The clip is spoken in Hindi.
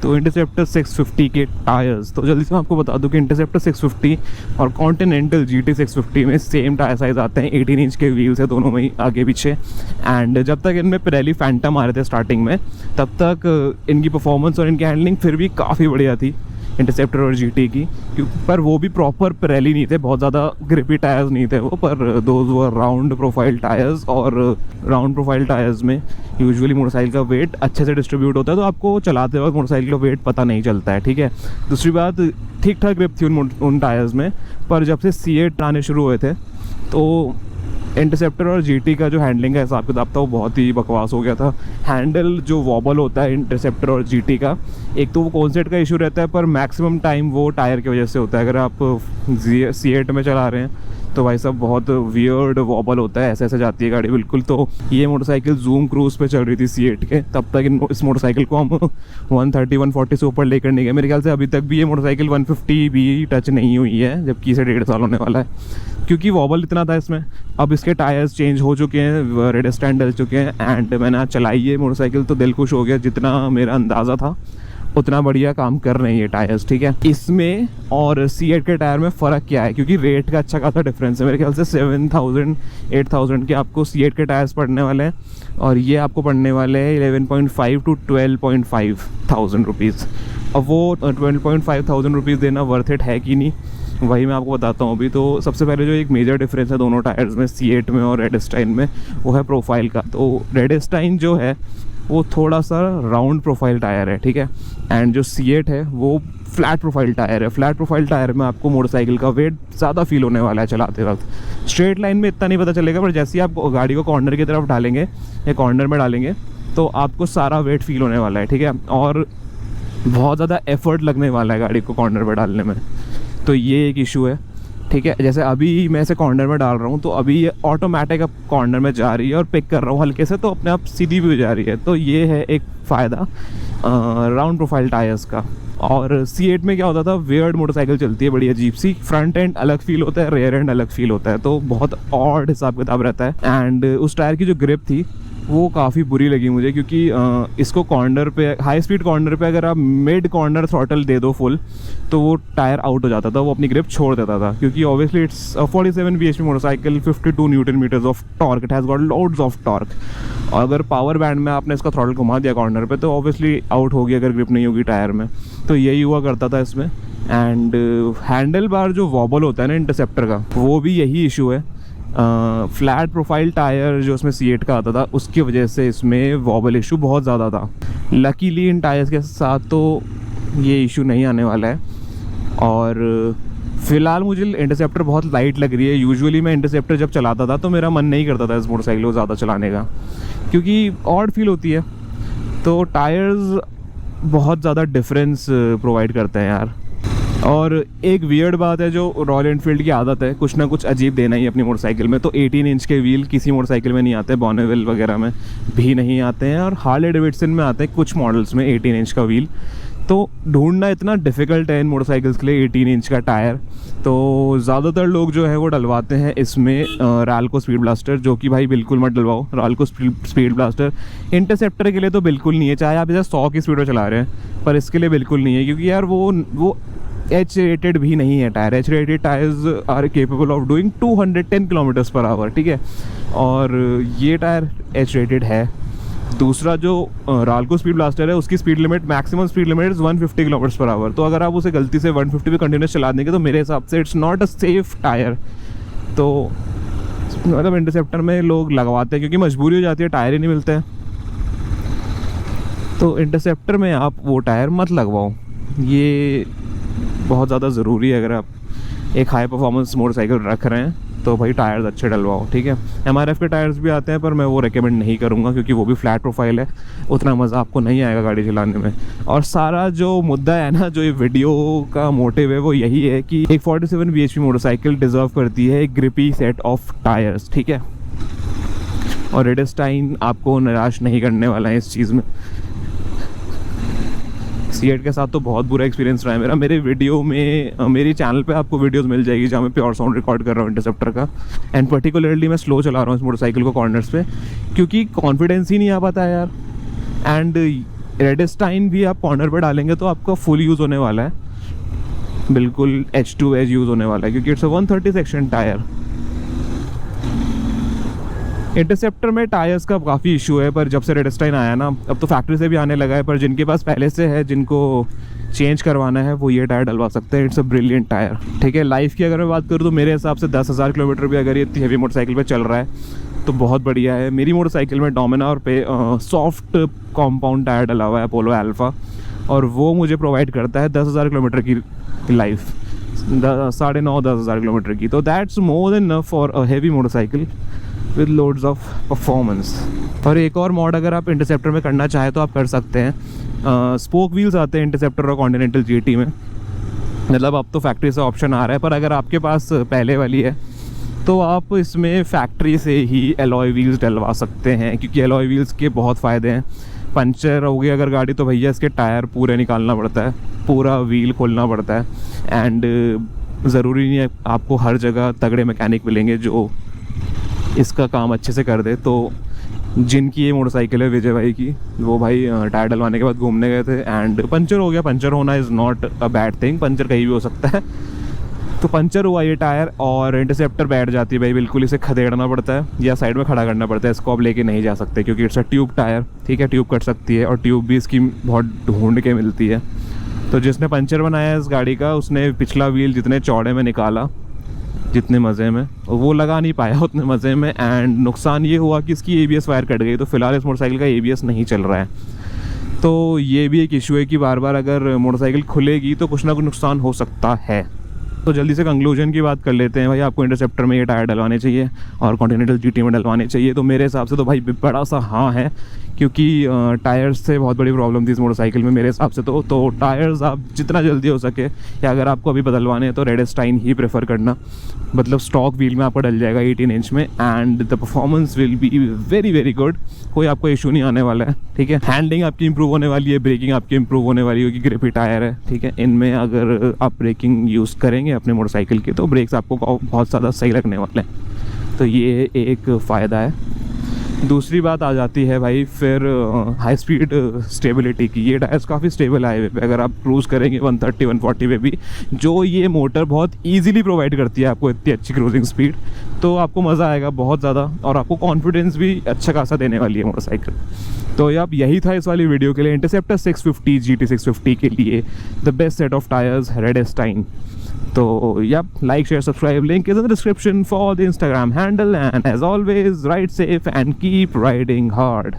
तो इंटरसेप्टर 650 के टायर्स, तो जल्दी से मैं आपको बता दूं कि इंटरसेप्टर 650 और कॉन्टिनेंटल GT 650 में सेम टायर साइज़ आते हैं, 18 इंच के व्हील्स है दोनों में ही आगे पीछे। एंड जब तक इनमें पिरेली फैंटम आ रहे थे स्टार्टिंग में, तब तक इनकी परफॉर्मेंस और इनकी हैंडलिंग फिर भी काफ़ी बढ़िया थी इंटरसेप्टर और GT की, पर वो भी प्रॉपर पिरेली नहीं थे, बहुत ज़्यादा ग्रिपी टायर्स नहीं थे वो, पर those were round profile tyres. और राउंड प्रोफाइल टायर्स में यूजुअली मोटरसाइकिल का वेट अच्छे से डिस्ट्रीब्यूट होता है, तो आपको चलाते वक्त मोटरसाइकिल का वेट पता नहीं चलता है, ठीक है। दूसरी बात, ठीक ठाक ग्रिप थी उन टायर्स में, पर जब से C8 आने शुरू हुए थे तो इंटरसेप्टर और GT का जो हैंडलिंग का हिसाब किताब था वो बहुत ही बकवास हो गया था। हैंडल जो वॉबल होता है इंटरसेप्टर और GT का, एक तो वो कॉन्सेप्ट का इशू रहता है, पर मैक्सिमम टाइम वो टायर की वजह से होता है। अगर आप C8 में चला रहे हैं तो भाई साहब बहुत वियर्ड वॉबल होता है, ऐसे ऐसे जाती है गाड़ी बिल्कुल। तो ये मोटरसाइकिल जूम क्रूज पे चल रही थी C8 के, तब तक इस मोटरसाइकिल को हम 130-140 से ऊपर लेकर नहीं गए। मेरे ख्याल से अभी तक भी ये मोटरसाइकिल 150 भी टच नहीं हुई है, जबकि इसे 1.5 साल होने वाला है, क्योंकि वॉबल इतना था इसमें। अब इसके टायर्स चेंज हो चुके हैं, रेड स्टैंड डल चुके हैं, एंड मैंने आज चलाई है मोटरसाइकिल तो दिल खुश हो गया। जितना मेरा अंदाज़ा था उतना बढ़िया काम कर रहे हैं ये टायर्स, ठीक है। इसमें और C8 के टायर में फ़र्क क्या है, क्योंकि रेट का अच्छा खासा डिफरेंस है। मेरे ख्याल से 7,000-8,000 के आपको C8 के टायर्स पड़ने वाले हैं, और ये आपको पड़ने वाले हैं 11.5 to 12.5 थाउजेंड रुपीज़। अब वो 12.5 थाउजेंड रुपीज़ देना वर्थ इट है कि नहीं, वही मैं आपको बताता हूँ अभी। तो सबसे पहले जो एक मेजर डिफरेंस है दोनों टायर्स में, C8 में और रेडस्टाइन में, वो है प्रोफाइल का। तो रेडस्टाइन जो है वो थोड़ा सा राउंड प्रोफाइल टायर है, ठीक है, एंड जो C8 है वो फ्लैट प्रोफाइल टायर है। फ्लैट प्रोफाइल टायर में आपको मोटरसाइकिल का वेट ज़्यादा फील होने वाला है चलाते वक्त। स्ट्रेट लाइन में इतना नहीं पता चलेगा, पर जैसे ही आप गाड़ी को कॉर्नर की तरफ डालेंगे या कॉर्नर में डालेंगे तो आपको सारा वेट फील होने वाला है, ठीक है, और बहुत ज़्यादा एफर्ट लगने वाला है गाड़ी को कॉर्नर पर डालने में। तो ये एक इशू है, ठीक है। जैसे अभी मैं इसे कॉर्नर में डाल रहा हूँ, तो अभी ये ऑटोमेटिक अब कॉर्नर में जा रही है और पिक कर रहा हूँ हल्के से, तो अपने आप सीधी भी जा रही है। तो ये है एक फ़ायदा राउंड प्रोफाइल टायर्स का। और C8 में क्या होता था, वियर्ड मोटरसाइकिल चलती है बड़ी अजीब सी, फ्रंट एंड अलग फील होता है, रेयर एंड अलग फील होता है, तो बहुत ऑड हिसाब किताब रहता है। एंड उस टायर की जो ग्रिप थी वो काफ़ी बुरी लगी मुझे, क्योंकि इसको कॉर्नर पे, हाई स्पीड कॉर्नर पे अगर आप मिड कॉर्नर थ्रॉटल दे दो फुल, तो वो टायर आउट हो जाता था, वो अपनी ग्रिप छोड़ देता था, क्योंकि obviously it's 47 bhp motorcycle, 52 newton metres of torque, it has got loads of torque. और अगर पावर बैंड में आपने इसका थ्रॉटल घुमा दिया कॉर्नर पे, तो ऑब्वियसली आउट होगी अगर ग्रिप नहीं होगी टायर में। तो यही हुआ करता था इसमें। एंड हैंडल बार जो वॉबल होता है ना इंटरसेप्टर का, वो भी यही इशू है। फ्लैट प्रोफाइल टायर जो उसमें C8 का आता था, उसकी वजह से इसमें वॉबल इशू बहुत ज़्यादा था। लकीली इन टायर्स के साथ तो ये इशू नहीं आने वाला है। और फ़िलहाल मुझे इंटरसेप्टर बहुत लाइट लग रही है। यूजुअली मैं इंटरसेप्टर जब चलाता था तो मेरा मन नहीं करता था इस मोटरसाइकिल को ज़्यादा चलाने का, क्योंकि ऑड फील होती है। तो टायर्स बहुत ज़्यादा डिफरेंस प्रोवाइड करते हैं यार। और एक वियर्ड बात है, जो रॉयल एनफील्ड की आदत है, कुछ ना कुछ अजीब देना ही अपनी मोटरसाइकिल में। तो 18 इंच के व्हील किसी मोटरसाइकिल में नहीं आते, बॉर्नेविल वगैरह में भी नहीं आते हैं, और हार्ले डेविडसन में आते हैं कुछ मॉडल्स में 18 इंच का व्हील। तो ढूंढना इतना डिफ़िकल्ट है इन मोटरसाइकिल्स के लिए 18 इंच का टायर। तो ज़्यादातर लोग जो है वो डलवाते हैं इसमें राल्को स्पीड ब्लास्टर, जो कि भाई बिल्कुल मत डलवाओ राल्को स्पीड ब्लास्टर। इंटरसेप्टर के लिए तो बिल्कुल नहीं है, चाहे आप इसे 100 की स्पीड पर चला रहे हैं, पर इसके लिए बिल्कुल नहीं है, क्योंकि यार वो एच रेटेड भी नहीं है tyre. H rated tyres are capable of doing 210 kilometres per hour, ठीक है, और ये टायर एच रेटेड है। दूसरा जो राल्को स्पीड ब्लास्टर है, उसकी speed limit, maximum speed limit 150 kilometres per our. तो अगर आप उसे गलती से 150 पे कंटिन्यूस चला देंगे तो मेरे हिसाब से it's not a safe tyre. तो मतलब इंटरसेप्टर में लोग लगवाते हैं क्योंकि मजबूरी हो जाती है, टायर ही नहीं मिलते हैं। तो इंटरसेप्टर में आप वो टायर मत लगवाओ, ये बहुत ज़्यादा ज़रूरी है। अगर आप एक हाई परफॉर्मेंस मोटरसाइकिल रख रहे हैं तो भाई टायर्स अच्छे डलवाओ, ठीक है। MRF के टायर्स भी आते हैं, पर मैं वो रेकमेंड नहीं करूँगा, क्योंकि वो भी फ्लैट प्रोफाइल है, उतना मज़ा आपको नहीं आएगा गाड़ी चलाने में। और सारा जो मुद्दा है ना, जो ये वीडियो का मोटिव है, वो यही है कि एक 47 bhp मोटरसाइकिल डिज़र्व करती है एक ग्रिपी सेट ऑफ टायर्स, ठीक है। और रेडस्टाइन आपको निराश नहीं करने वाला है इस चीज़ में। C8 के साथ तो बहुत बुरा एक्सपीरियंस रहा है मेरा। मेरे वीडियो में, मेरी चैनल पे आपको वीडियोस मिल जाएगी जहाँ मैं प्योर साउंड रिकॉर्ड कर रहा हूँ इंटरसेप्टर का। एंड पर्टिकुलरली मैं स्लो चला रहा हूँ इस मोटरसाइकिल को कॉर्नर्स पे, क्योंकि कॉन्फिडेंस ही नहीं आ पाता है यार। एंड रेडिस्टाइन भी आप कॉर्नर पे डालेंगे तो आपका फुल यूज़ होने वाला है, बिल्कुल एज टू एज यूज़ होने वाला है, क्योंकि it's a 130 section tyre. Interceptor में टायर्स का काफ़ी इशू है, पर जब से रेडिस्टाइन आया ना, अब तो फैक्ट्री से भी आने लगा है, पर जिनके पास पहले से है, जिनको चेंज करवाना है, वो ये टायर डलवा सकते हैं। It's a brilliant tyre. ठीक है, लाइफ की अगर मैं बात करूँ तो मेरे हिसाब से 10,000 किलोमीटर भी अगर ये इतनी हैवी मोटरसाइकिल पे चल रहा है तो बहुत बढ़िया है। मेरी मोटरसाइकिल में डोमिनार पे सॉफ्ट कॉम्पाउंड टायर डला हुआ है, अपोलो अल्फा, और वो मुझे प्रोवाइड करता है 10,000 किलोमीटर की लाइफ, 9,500-10,000 किलोमीटर की। तो that's more than enough for a heavy motorcycle with loads of performance. और एक और मॉड अगर आप इंटरसेप्टर में करना चाहें तो आप कर सकते हैं। स्पोक व्हील्स आते हैं इंटरसेप्टर और कॉन्टिनेंटल जीटी में, मतलब अब तो फैक्ट्री से ऑप्शन आ रहा है, पर अगर आपके पास पहले वाली है तो आप इसमें फैक्ट्री से ही एलॉय व्हील्स डलवा सकते हैं, क्योंकि एलॉय व्हील्स के बहुत फ़ायदे हैं। पंचर हो गई अगर गाड़ी तो भैया इसके टायर पूरे निकालना पड़ता है, पूरा व्हील खोलना पड़ता है, एंड ज़रूरी नहीं है आपको हर जगह तगड़े मैकेनिक मिलेंगे जो इसका काम अच्छे से कर दे। तो जिनकी ये मोटरसाइकिल है विजय भाई की, वो भाई टायर डलवाने के बाद घूमने गए थे एंड पंचर हो गया। पंचर होना is not a bad thing, puncture कहीं भी हो सकता है। तो पंचर हुआ ये टायर और इंटरसेप्टर बैठ जाती है भाई, बिल्कुल इसे खदेड़ना पड़ता है या साइड में खड़ा करना पड़ता है, इसको आप लेके नहीं जा सकते क्योंकि इट्स अ ट्यूब टायर। ठीक है, ट्यूब कट सकती है और ट्यूब भी इसकी बहुत ढूंढ के मिलती है। तो जिसने पंचर बनाया इस गाड़ी का, उसने पिछला व्हील जितने चौड़े में निकाला, जितने मज़े में, वो लगा नहीं पाया उतने मज़े में, एंड नुकसान ये हुआ कि इसकी ABS वायर कट गई। तो फिलहाल इस मोटरसाइकिल का ABS नहीं चल रहा है। तो ये भी एक इशू है कि बार बार अगर मोटरसाइकिल खुलेगी तो कुछ ना कुछ नुकसान हो सकता है। तो जल्दी से कंक्लूजन की बात कर लेते हैं भाई। आपको इंटरसेप्टर में ये टायर डलवाने चाहिए और कॉन्टिनेंटल GT में डलवाने चाहिए। तो मेरे हिसाब से तो भाई बड़ा सा हाँ है, क्योंकि टायर्स से बहुत बड़ी प्रॉब्लम थी इस मोटरसाइकिल में मेरे हिसाब से। तो टायर्स आप जितना जल्दी हो सके, या अगर आपको अभी बदलवाने हैं तो रेडिस्टाइन ही प्रेफर करना, मतलब स्टॉक व्हील में आपको डल जाएगा 18 इंच में, and the performance will be very very good. कोई आपको इशू नहीं आने वाला है। ठीक है, हैंडलिंग आपकी इंप्रूव होने वाली है, ब्रेकिंग आपकी इंप्रूव होने वाली है, क्योंकि ग्रिपी टायर है। ठीक है, इनमें अगर आप ब्रेकिंग यूज़ करेंगे अपने मोटरसाइकिल की तो ब्रेक्स आपको बहुत ज़्यादा सही लगने वाले हैं। तो ये एक फ़ायदा है। दूसरी बात आ जाती है भाई फिर हाई स्पीड स्टेबिलिटी की। ये टायर्स काफ़ी स्टेबल हाईवे पे, अगर आप क्रूज़ करेंगे 130-140 पे भी, जो ये मोटर बहुत इजीली प्रोवाइड करती है आपको इतनी अच्छी क्रूजिंग स्पीड, तो आपको मज़ा आएगा बहुत ज़्यादा, और आपको कॉन्फिडेंस भी अच्छा खासा देने वाली है मोटरसाइकिल। तो अब यही था इस वाली वीडियो के लिए। इंटरसेप्टर 650 GT 650 के लिए the best set of tyres रेडिस्टाइन। तो like, share, subscribe, link is in the description for the Instagram handle, and as always, ride safe and keep riding hard.